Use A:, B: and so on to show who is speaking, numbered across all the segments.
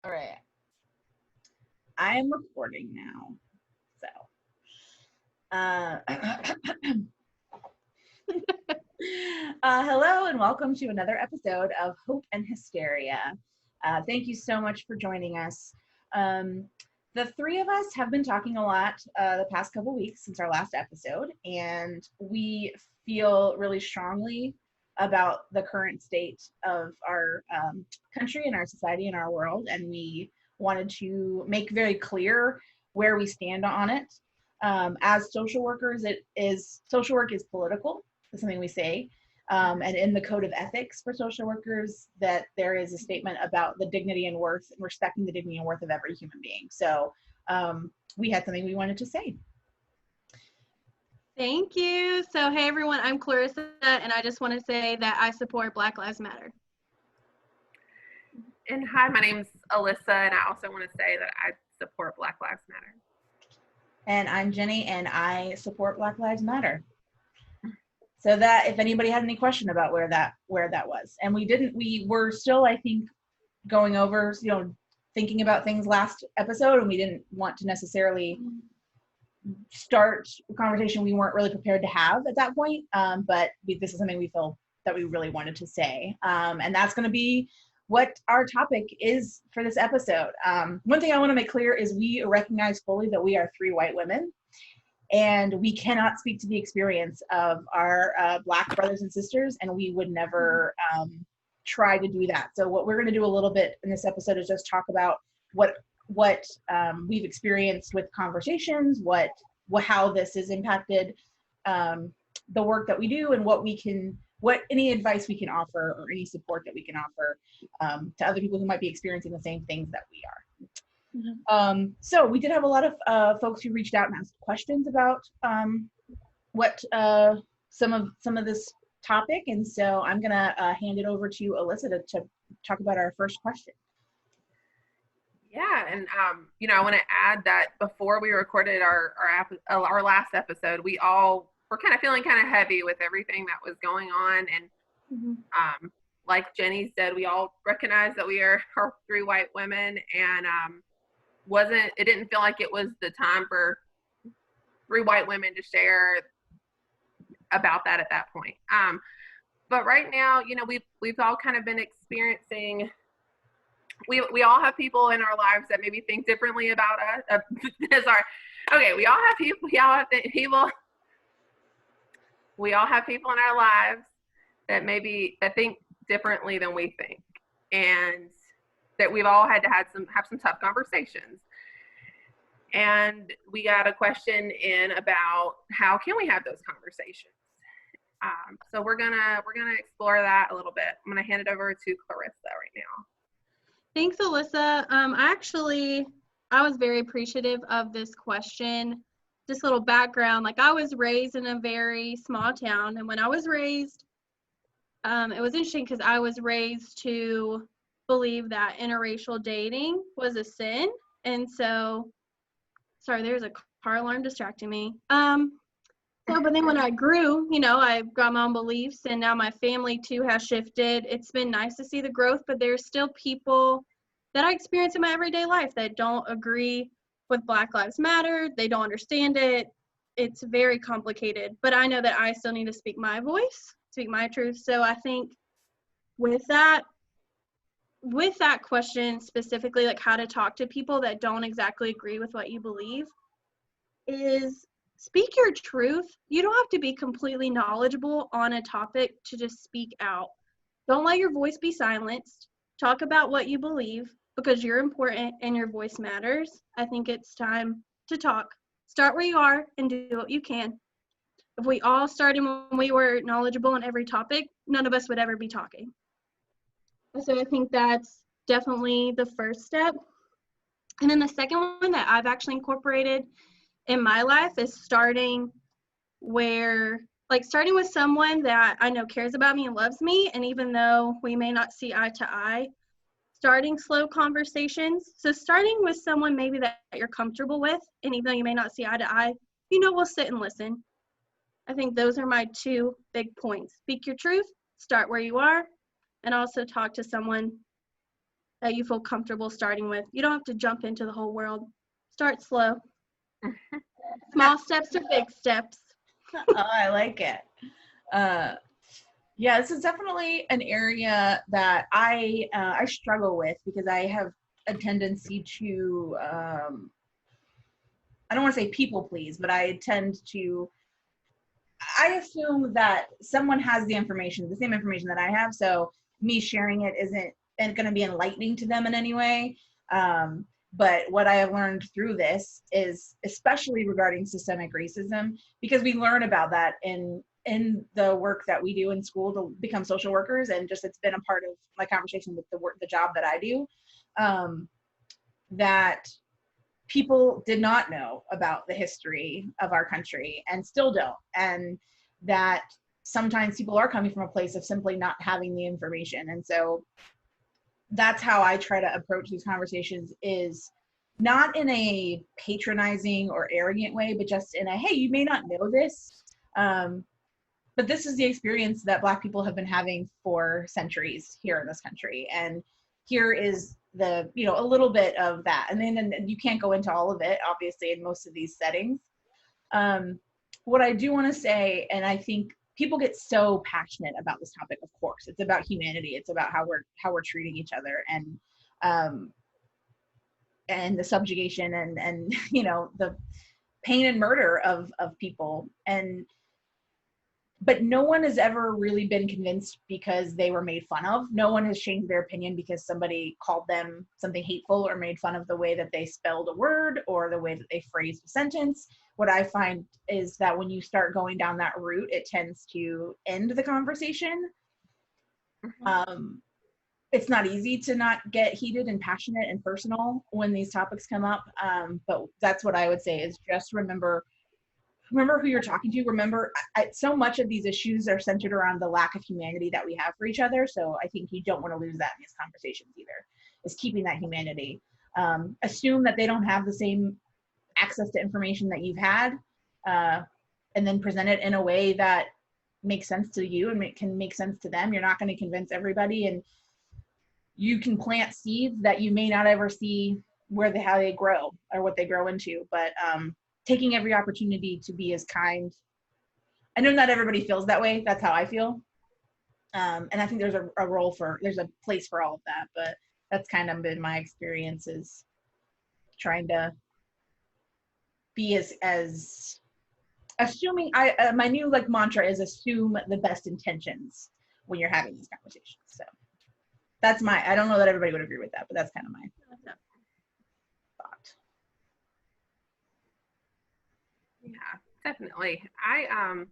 A: All right. I am recording now. So, hello and welcome to another episode of Hope and Hysteria. Thank you so much for joining us. The three of us have been talking a lot the past couple weeks since our last episode, and we feel really strongly about the current state of our country and our society and our world, and we wanted to make very clear where we stand on it. As social workers, social work is political. That's something we say. And in the code of ethics for social workers, that there is a statement about the dignity and worth and respecting the dignity and worth of every human being. So we had something we wanted to say.
B: Thank you. So, hey everyone, I'm Clarissa, and I just want to say that I support Black Lives Matter.
C: And hi, my name's Alyssa, and I also want to say that I support Black Lives Matter.
A: And I'm Jenny, and I support Black Lives Matter. So that if anybody had any question about where that was, and we were still, I think, going over, thinking about things last episode, and we didn't want to necessarily start a conversation we weren't really prepared to have at that point. But this is something we feel that we really wanted to say, and that's going to be what our topic is for this episode. One thing I want to make clear is we recognize fully that we are three white women, and we cannot speak to the experience of our Black brothers and sisters, and we would never try to do that. So what we're going to do a little bit in this episode is just talk about what we've experienced with conversations, how this has impacted the work that we do, and what any advice we can offer or any support that we can offer to other people who might be experiencing the same things that we are. Mm-hmm. So we did have a lot of folks who reached out and asked questions about what some of this topic, and so I'm gonna hand it over to Alyssa to talk about our first question.
C: Yeah, and I want to add that before we recorded our last episode, we all were kind of feeling kind of heavy with everything that was going on, and like Jenny said, we all recognize that we are three white women, and it didn't feel like it was the time for three white women to share about that at that point. But right now, we've all kind of been experiencing. We all have people in our lives that maybe think differently about us. Sorry. Okay, we all have people. We all have people in our lives that think differently than we think, and that we've all had to have some tough conversations. And we got a question in about how can we have those conversations. So we're gonna explore that a little bit. I'm gonna hand it over to Clarissa right now.
B: Thanks, Alyssa. I was very appreciative of this question. Just a little background, I was raised in a very small town, and when I was raised, it was interesting because I was raised to believe that interracial dating was a sin, and so, sorry, there's a car alarm distracting me. But then when I grew, I got my own beliefs, and now my family too has shifted. It's been nice to see the growth, but there's still people that I experience in my everyday life that don't agree with Black Lives Matter. They don't understand it. It's very complicated, but I know that I still need to speak my voice, speak my truth. So I think with that question specifically, how to talk to people that don't exactly agree with what you believe, is speak your truth. You don't have to be completely knowledgeable on a topic to just speak out. Don't let your voice be silenced. Talk about what you believe, because you're important and your voice matters. I think it's time to talk. Start where you are and do what you can. If we all started when we were knowledgeable on every topic, none of us would ever be talking. So I think that's definitely the first step. And then the second one that I've actually incorporated in my life is starting with someone that I know cares about me and loves me, and even though we may not see eye to eye, starting slow conversations. So starting with someone maybe that you're comfortable with, and even though you may not see eye to eye, we'll sit and listen. I think those are my two big points. Speak your truth, start where you are, and also talk to someone that you feel comfortable starting with. You don't have to jump into the whole world. Start slow. Small steps are big steps.
A: Oh, I like it. Yeah, this is definitely an area that I struggle with because I have a tendency to I don't want to say people please, but I assume that someone has the same information that I have, so me sharing it isn't going to be enlightening to them in any way. But what I have learned through this is, especially regarding systemic racism, because we learn about that in the work that we do in school to become social workers, and just it's been a part of my conversation with the job that I do, that people did not know about the history of our country and still don't, and that sometimes people are coming from a place of simply not having the information. And so that's how I try to approach these conversations, is not in a patronizing or arrogant way, but just in a, hey, you may not know this, but this is the experience that Black people have been having for centuries here in this country. And here is a little bit of that. And then you can't go into all of it, obviously, in most of these settings. What I do want to say, and I think people get so passionate about this topic, of course, it's about humanity. It's about how we're treating each other, and the subjugation and the pain and murder of people. But no one has ever really been convinced because they were made fun of. No one has changed their opinion because somebody called them something hateful or made fun of the way that they spelled a word or the way that they phrased a sentence. What I find is that when you start going down that route, it tends to end the conversation. It's not easy to not get heated and passionate and personal when these topics come up. But that's what I would say, is just remember who you're talking to. Remember, so much of these issues are centered around the lack of humanity that we have for each other. So I think you don't want to lose that in these conversations either, is keeping that humanity. Assume that they don't have the same access to information that you've had, and then present it in a way that makes sense to you and can make sense to them. You're not going to convince everybody, and you can plant seeds that you may not ever see how they grow or what they grow into. But taking every opportunity to be as kind. I know not everybody feels that way. That's how I feel. And I think there's there's a place for all of that, but that's kind of been my experience, is trying to be as assuming. My new mantra is assume the best intentions when you're having these conversations. So that's I don't know that everybody would agree with that, but that's kind of my thought.
C: Yeah, definitely. I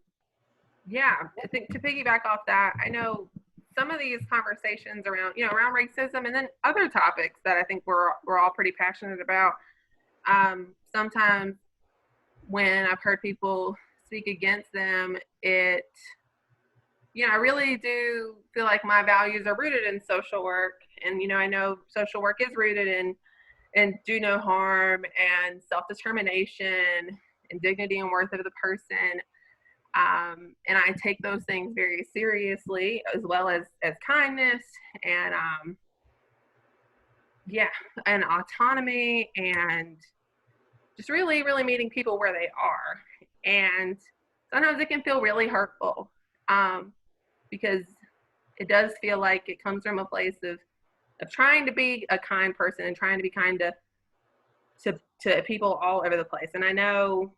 C: think to piggyback off that, I know some of these conversations around racism, and then other topics that I think we're all pretty passionate about. Sometimes when I've heard people speak against them, I really do feel like my values are rooted in social work, and I know social work is rooted in do no harm and self-determination and dignity and worth of the person. And I take those things very seriously, as well as kindness and and autonomy, and just really, really meeting people where they are. And sometimes it can feel really hurtful, because it does feel like it comes from a place of trying to be a kind person and trying to be kind to people all over the place. And I know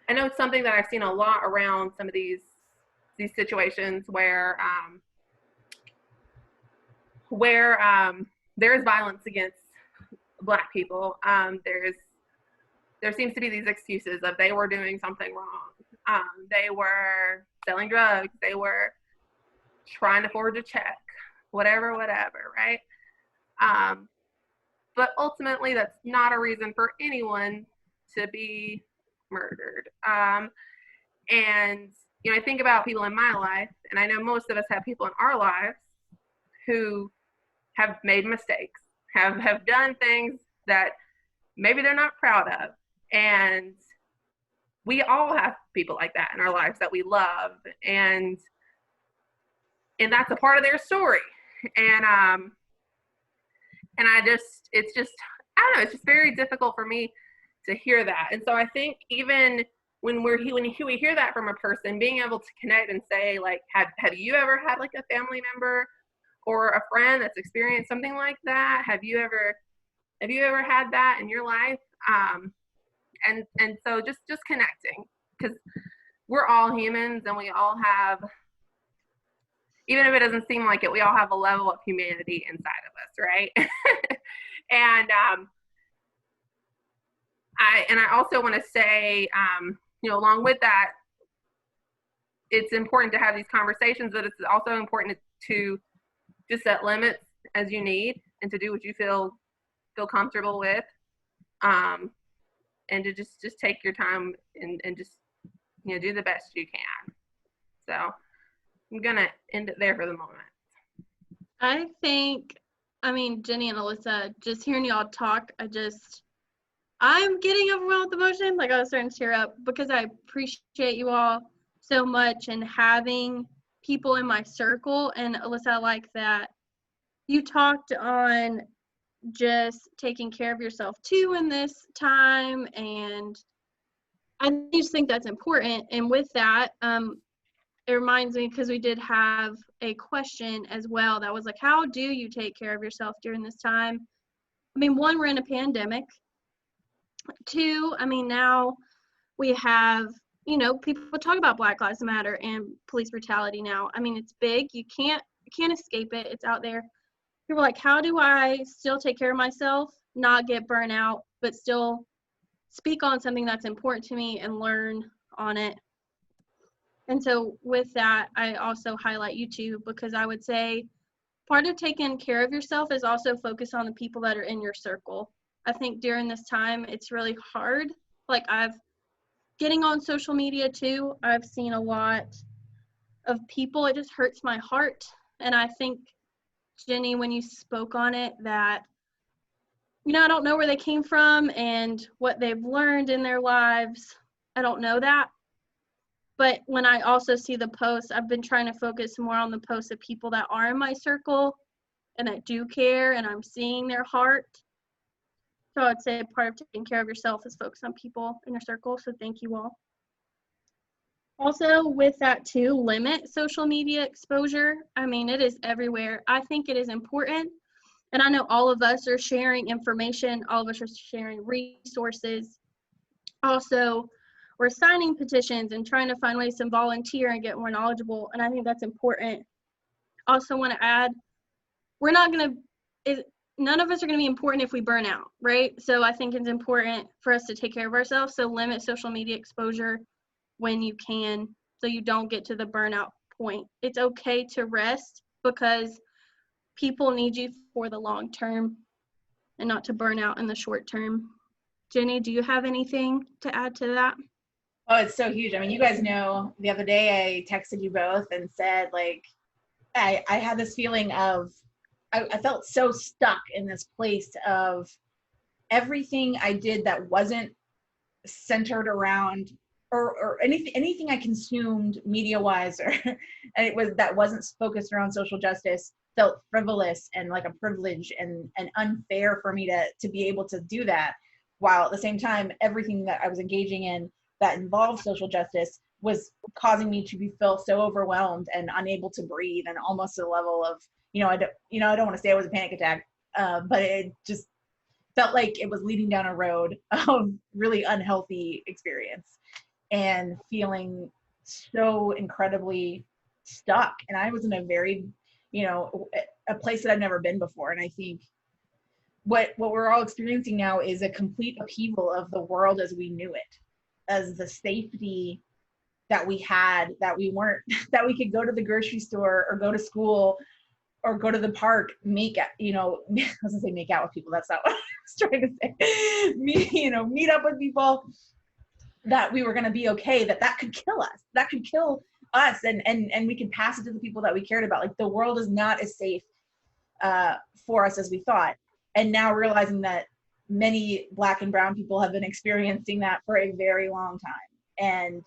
C: it's something that I've seen a lot around some of these situations where there is violence against Black people. There seems to be these excuses of they were doing something wrong. They were selling drugs. They were trying to forge a check, whatever, right? But ultimately, that's not a reason for anyone to be murdered. And I think about people in my life, and I know most of us have people in our lives who have made mistakes, have done things that maybe they're not proud of. And we all have people like that in our lives that we love, and that's a part of their story. And And it's just, I don't know, it's just very difficult for me to hear that. And so I think even when we hear that from a person, being able to connect and say, like, have you ever had like a family member or a friend that's experienced something like that? Have you ever had that in your life? And so just connecting, because we're all humans and we all have, even if it doesn't seem like it, we all have a level of humanity inside of us, right? And I also want to say, along with that, it's important to have these conversations, but it's also important to just set limits as you need and to do what you feel comfortable with, and to just take your time and just do the best you can. So I'm gonna end it there for the moment.
B: I think, Jenny and Alyssa, just hearing y'all talk, I'm getting overwhelmed with emotion. Like, I was starting to tear up because I appreciate you all so much and having people in my circle. And Alyssa, I like that you talked on just taking care of yourself too in this time. And I just think that's important. And with that, it reminds me, because we did have a question as well that was like, how do you take care of yourself during this time? One, we're in a pandemic. Two, now we have, people talk about Black Lives Matter and police brutality now. It's big. You can't escape it. It's out there. People are like, how do I still take care of myself, not get burnt out, but still speak on something that's important to me and learn on it? And so with that, I also highlight YouTube, because I would say part of taking care of yourself is also focus on the people that are in your circle. I think during this time, it's really hard. Like, getting on social media too, I've seen a lot of people, it just hurts my heart. And I think, Jenny, when you spoke on it, that, I don't know where they came from and what they've learned in their lives. I don't know that. But when I also see the posts, I've been trying to focus more on the posts of people that are in my circle and that do care, and I'm seeing their heart. So I'd say part of taking care of yourself is focus on people in your circle. So thank you all. Also, with that too, limit social media exposure. It is everywhere. I think it is important. And I know all of us are sharing information. All of us are sharing resources. Also, we're signing petitions and trying to find ways to volunteer and get more knowledgeable. And I think that's important. Also want to add, none of us are going to be important if we burn out, right? So I think it's important for us to take care of ourselves. So limit social media exposure when you can, so you don't get to the burnout point. It's okay to rest, because people need you for the long term and not to burn out in the short term. Jenny, do you have anything to add to that?
A: Oh, it's so huge. You guys know, the other day I texted you both and said, like, I had this feeling of, I felt so stuck in this place of everything I did that wasn't centered around, or anything I consumed media-wise, or that wasn't focused around social justice, felt frivolous and like a privilege and unfair for me to be able to do that, while at the same time everything that I was engaging in that involved social justice was causing me to feel so overwhelmed and unable to breathe, and almost to the level of, I don't want to say it was a panic attack, but it just felt like it was leading down a road of really unhealthy experience and feeling so incredibly stuck. And I was in a very, a place that I've never been before. And I think what we're all experiencing now is a complete upheaval of the world as we knew it, as the safety that we had, that we could go to the grocery store or go to school or go to the park, I was gonna say make out with people. That's not what I was trying to say. Meet up with people, that we were gonna be okay, that could kill us. That could kill us, and we could pass it to the people that we cared about. Like, the world is not as safe for us as we thought. And now realizing that many Black and brown people have been experiencing that for a very long time. And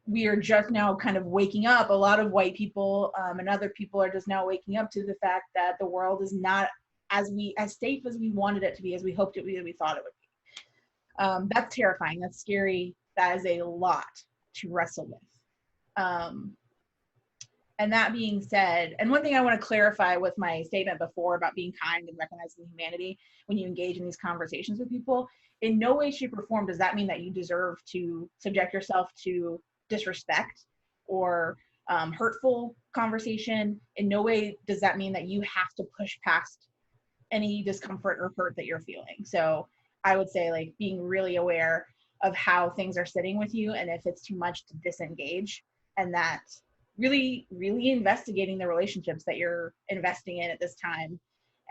A: we are just now kind of waking up. A lot of white people and other people are just now waking up to the fact that the world is not as safe as we wanted it to be, as we hoped it would be, as we thought it would be. That's terrifying. That's scary. That is a lot to wrestle with. And that being said, and one thing I want to clarify with my statement before about being kind and recognizing humanity when you engage in these conversations with people, in no way, shape, or form does that mean that you deserve to subject yourself to disrespect or hurtful conversation. In no way does that mean that you have to push past any discomfort or hurt that you're feeling. So I would say, like, being really aware of how things are sitting with you, and if it's too much, to disengage, and that really, really investigating the relationships that you're investing in at this time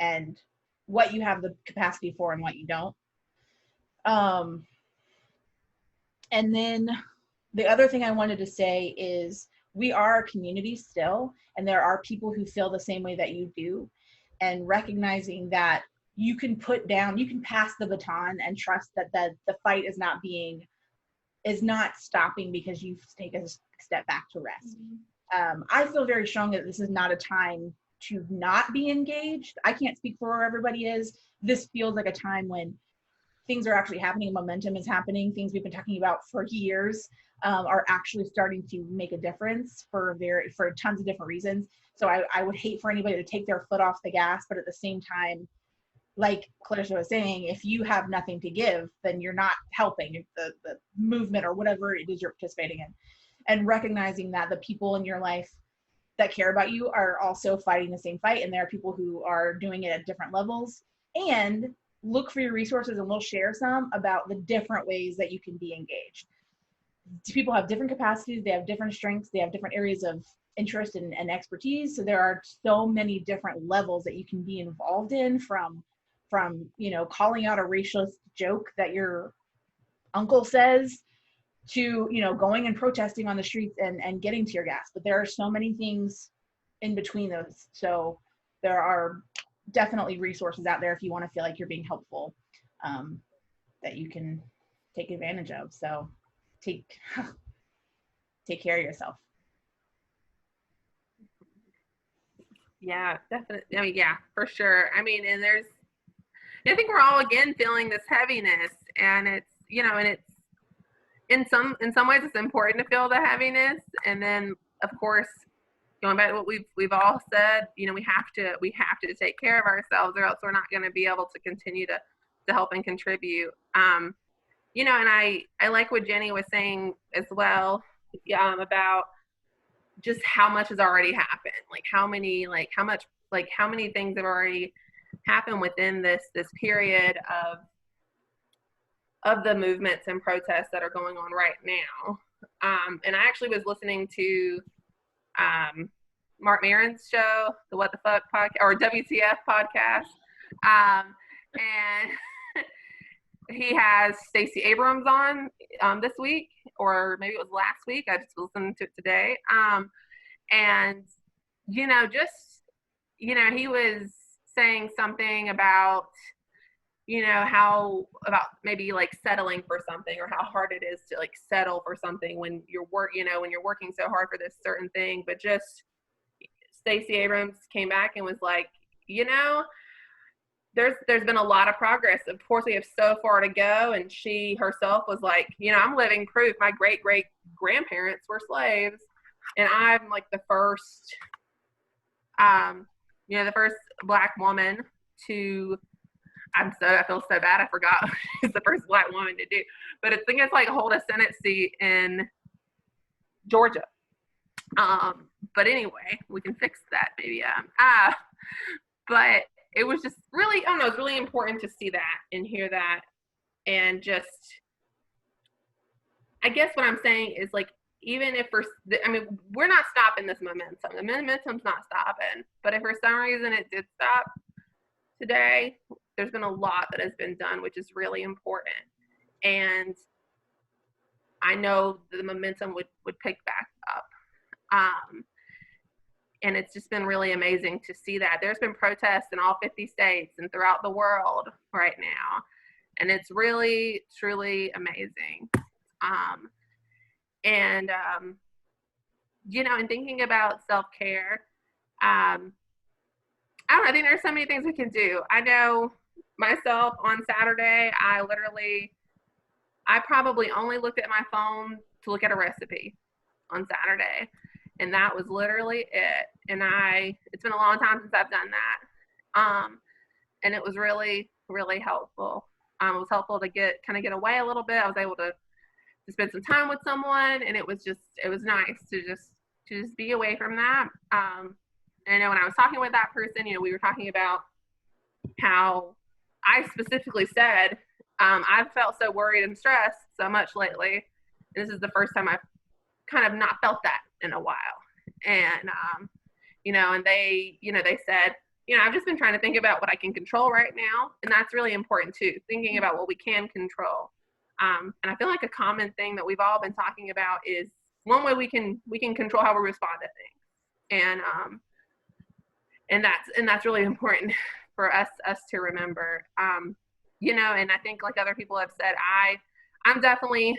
A: and what you have the capacity for and what you don't. And then the other thing I wanted to say is we are a community still, and there are people who feel the same way that you do, and recognizing that you can pass the baton and trust that the fight is not stopping because you take a step back to rest. I feel very strong that this is not a time to not be engaged. I can't speak for where everybody is. This feels like a time when things are actually happening, momentum is happening, things we've been talking about for years are actually starting to make a difference for tons of different reasons. So I would hate for anybody to take their foot off the gas, but at the same time, like Clarissa was saying, if you have nothing to give, then you're not helping the movement or whatever it is you're participating in. And recognizing that the people in your life that care about you are also fighting the same fight, and there are people who are doing it at different levels. And look for your resources, and we'll share some about the different ways that you can be engaged. People have different capacities, they have different strengths, they have different areas of interest and expertise. So there are so many different levels that you can be involved in, from calling out a racist joke that your uncle says to going and protesting on the streets and getting tear gas. But there are so many things in between those. So there are definitely resources out there if you want to feel like you're being helpful, that you can take advantage of. So take care of yourself.
C: Yeah, definitely. I mean, yeah, for sure. I mean, and I think we're all again feeling this heaviness, and it's in some ways it's important to feel the heaviness, and then of course going back to what we've all said, we have to take care of ourselves, or else we're not going to be able to continue to help and contribute. And I like what Jenny was saying as well, about just how much has already happened, how many things have already happened within this period of the movements and protests that are going on right now. And I actually was listening to Mark Maron's show, the What the Fuck podcast, or WTF podcast. And he has Stacey Abrams on this week, or maybe it was last week. I just listened to it today. And he was saying something about how about maybe settling for something, or how hard it is to settle for something when you're when you're working so hard for this certain thing. But just Stacey Abrams came back and was like, there's been a lot of progress. Of course, we have so far to go. And she herself was like, I'm living proof. My great grandparents were slaves, and I'm the first, the first Black woman to. I feel so bad. I forgot she's the first Black woman to do, but I think it's hold a Senate seat in Georgia. But anyway, we can fix that maybe. But it was just really, I don't know, it's really important to see that and hear that, and just, I guess what I'm saying is even if we're not stopping this momentum. The momentum's not stopping. But if for some reason it did stop today, there's been a lot that has been done, which is really important. And I know the momentum would pick back up. And it's just been really amazing to see that. There's been protests in all 50 states and throughout the world right now. And it's really, truly amazing. And thinking about self-care, I don't know, I think there's so many things we can do. I know myself on Saturday, I probably only looked at my phone to look at a recipe on Saturday. And that was literally it. And it's been a long time since I've done that. And it was really, really helpful. It was helpful to get away a little bit. I was able to spend some time with someone, and it was nice to just be away from that. And I know when I was talking with that person, we were talking about how I specifically said, I've felt so worried and stressed so much lately. And this is the first time I've kind of not felt that in a while. And, and they said, I've just been trying to think about what I can control right now. And that's really important too, thinking about what we can control. And I feel like a common thing that we've all been talking about is one way we can control how we respond to things. And that's really important for us to remember. And I think like other people have said, I'm definitely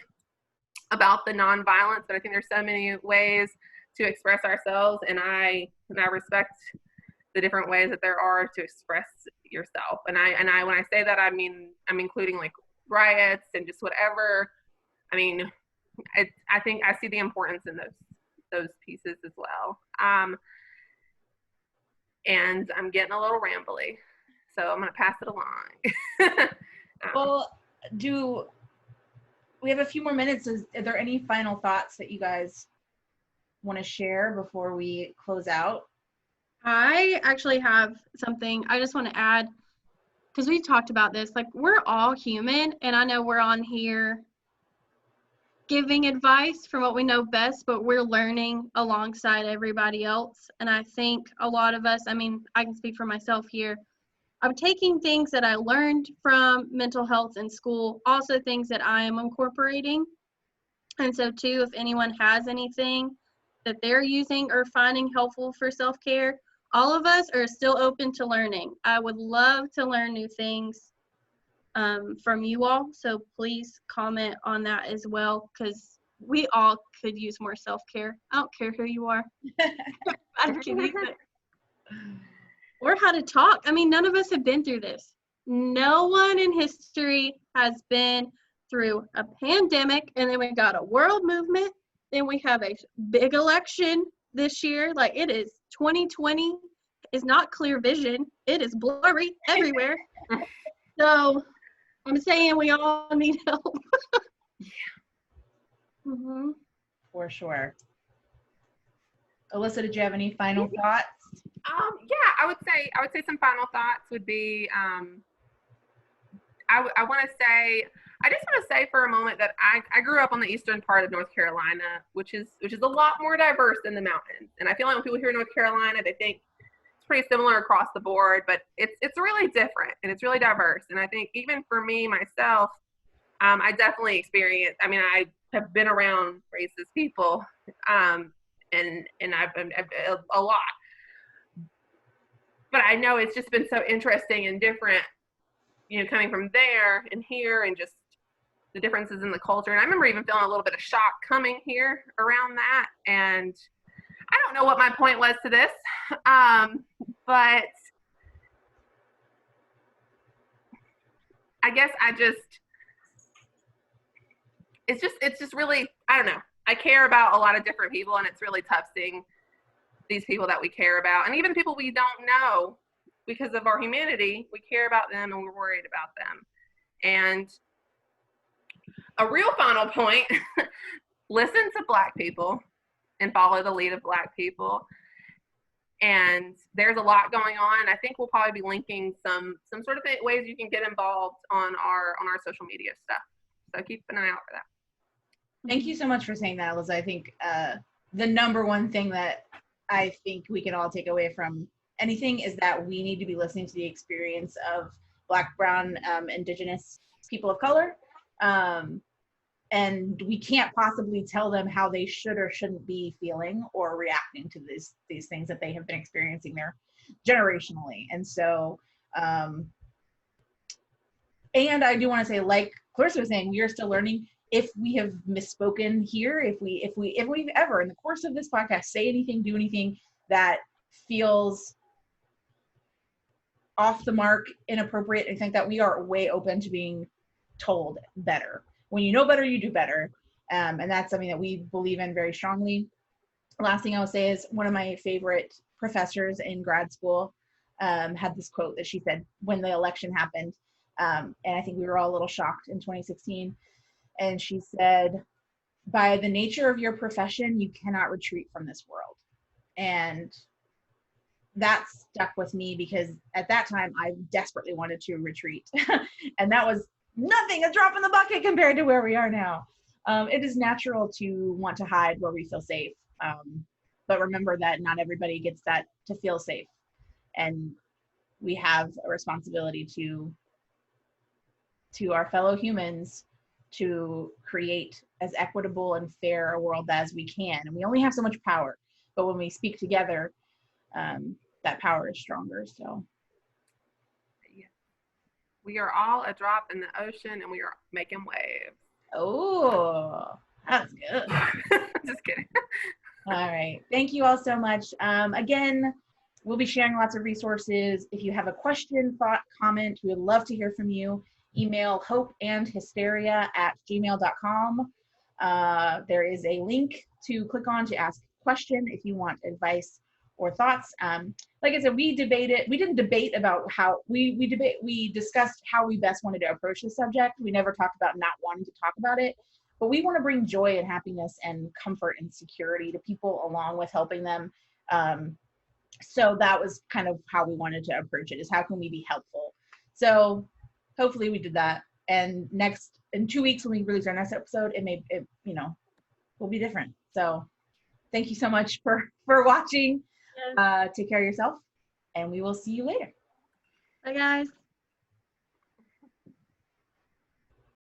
C: about the nonviolence, but I think there's so many ways to express ourselves, and I respect the different ways that there are to express yourself. And I when I say that, I'm including like riots and just whatever. I think I see the importance in those pieces as well. And I'm getting a little rambly, so I'm gonna pass it along.
A: Well, we have a few more minutes. Are there any final thoughts that you guys want to share before we close out?
B: I actually have something I just want to add, because we've talked about this. Like, we're all human, and I know we're on here giving advice from what we know best, but we're learning alongside everybody else. And I think a lot of us, I can speak for myself here, I'm taking things that I learned from mental health in school, also things that I am incorporating. And so too, if anyone has anything that they're using or finding helpful for self-care, all of us are still open to learning. I would love to learn new things from you all. So please comment on that as well, because we all could use more self-care. I don't care who you are. I'm kidding. Or how to talk. None of us have been through this. No one in history has been through a pandemic, and then we got a world movement, then we have a big election this year. Like, it is 2020 is not clear vision. It is blurry everywhere. So I'm saying we all need help. Mm-hmm.
A: For sure. Alyssa, did you have any final thoughts?
C: Yeah, I would say some final thoughts would be, I just want to say for a moment that I grew up on the eastern part of North Carolina, which is a lot more diverse than the mountains. And I feel like when people hear North Carolina, they think it's pretty similar across the board, but it's really different and it's really diverse. And I think even for me, myself, I definitely experienced, I have been around racist people, and I've been a lot. But I know it's just been so interesting and different, coming from there and here, and just the differences in the culture. And I remember even feeling a little bit of shock coming here around that. And I don't know what my point was to this, but I guess it's just really, I don't know. I care about a lot of different people, and it's really tough seeing these people that we care about, and even people we don't know, because of our humanity, we care about them and we're worried about them. And a real final point, listen to Black people and follow the lead of Black people. And there's a lot going on. I think we'll probably be linking some sort of ways you can get involved on our social media stuff. So keep an eye out for that.
A: Thank you so much for saying that, Liz. I think the number one thing that I think we can all take away from anything is that we need to be listening to the experience of Black, Brown, Indigenous people of color. And we can't possibly tell them how they should or shouldn't be feeling or reacting to these things that they have been experiencing there generationally. And so, and I do want to say, like Clarissa was saying, we are still learning. If we have misspoken here, if we've ever in the course of this podcast say anything, do anything that feels off the mark, inappropriate, and think that we are way open to being told better. When you know better, you do better. And that's something that we believe in very strongly. Last thing I will say is one of my favorite professors in grad school had this quote that she said when the election happened. And I think we were all a little shocked in 2016. And she said, by the nature of your profession, you cannot retreat from this world. And that stuck with me because at that time I desperately wanted to retreat. And that was nothing, a drop in the bucket compared to where we are now. It is natural to want to hide where we feel safe. But remember that not everybody gets that to feel safe. And we have a responsibility to our fellow humans to create as equitable and fair a world as we can. And we only have so much power, but when we speak together, that power is stronger. So
C: Yeah. We are all a drop in the ocean and we are making waves.
A: Oh, that's good.
C: Just kidding.
A: All right. Thank you all so much. Again, we'll be sharing lots of resources. If you have a question, thought, comment, we would love to hear from you. Email hopeandhysteria@gmail.com. There is a link to click on to ask a question if you want advice or thoughts. Like I said, we didn't debate about how we discussed how we best wanted to approach the subject. We never talked about not wanting to talk about it, but we want to bring joy and happiness and comfort and security to people along with helping them. So that was kind of how we wanted to approach it, is how can we be helpful? So hopefully we did that. And in 2 weeks when we release our next episode, it will be different. So thank you so much for watching. Take care of yourself, and we will see you later.
B: Bye, guys.